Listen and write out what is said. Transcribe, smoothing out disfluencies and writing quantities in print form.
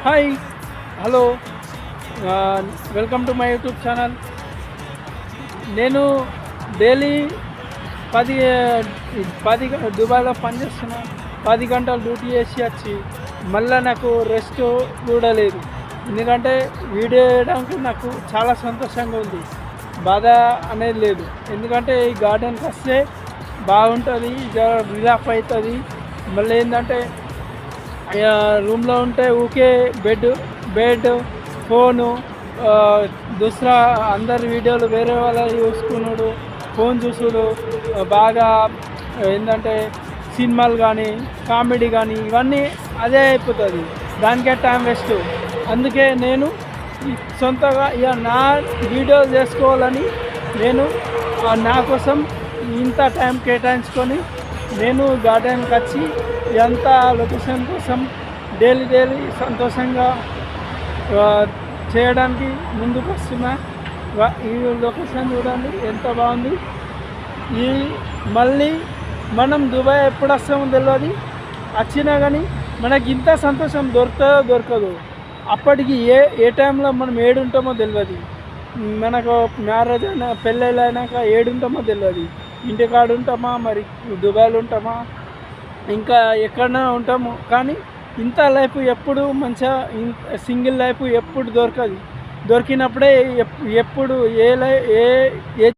Hi, hello, welcome to my YouTube channel. నేను daily పది పది దుబాయ్లో పనిచేస్తున్నా. 10 గంటలు డ్యూటీ చేసి వచ్చి మళ్ళీ నాకు రెస్ట్ కూడా లేదు. ఎందుకంటే వీడియో వేయడానికి నాకు చాలా సంతోషంగా ఉంది, బాధ అనేది లేదు. ఎందుకంటే ఈ గార్డెన్కి వస్తే బాగుంటుంది, రిలాక్స్ అవుతుంది. మళ్ళీ ఏంటంటే రూమ్లో ఉంటే ఊకే బెడ్ ఫోను, దూసరా అందరి వీడియోలు వేరే వాళ్ళ చూసుకున్నాడు, ఫోన్ చూసుడు, బాగా ఏంటంటే సినిమాలు కానీ కామెడీ కానీ ఇవన్నీ అదే అయిపోతుంది, దానికే టైం వేస్ట్. అందుకే నేను సొంతగా ఇక నా వీడియోలు చేసుకోవాలని నేను నా కోసం ఇంత టైం కేటాయించుకొని నేను గార్డెన్కి వచ్చి ఎంత లొకేషన్ కోసం డైలీ సంతోషంగా చేయడానికి ముందుకు వస్తున్నా. ఈ లొకేషన్ చూడండి ఎంత బాగుంది. ఈ మళ్ళీ మనం దుబాయ్ ఎప్పుడు వస్తామో తెలియదు, వచ్చినా కానీ మనకి ఇంత సంతోషం దొరకదు. అప్పటికి ఏ టైంలో మనం ఏడుంటామో తెలియదు. మనకు మ్యారేజ్ అయినా పెళ్ళిళ్ళు అయినాక ఏడుంటామో తెలియదు. ఇంటికాడ ఉంటామా, మరి దుబాయ్లో ఉంటామా, ఇంకా ఎక్కడైనా ఉంటాము. కానీ ఇంత లైఫ్ ఎప్పుడు మంచిగా సింగిల్ లైఫ్ ఎప్పుడు దొరకదు. దొరికినప్పుడే ఎప్పుడు ఏ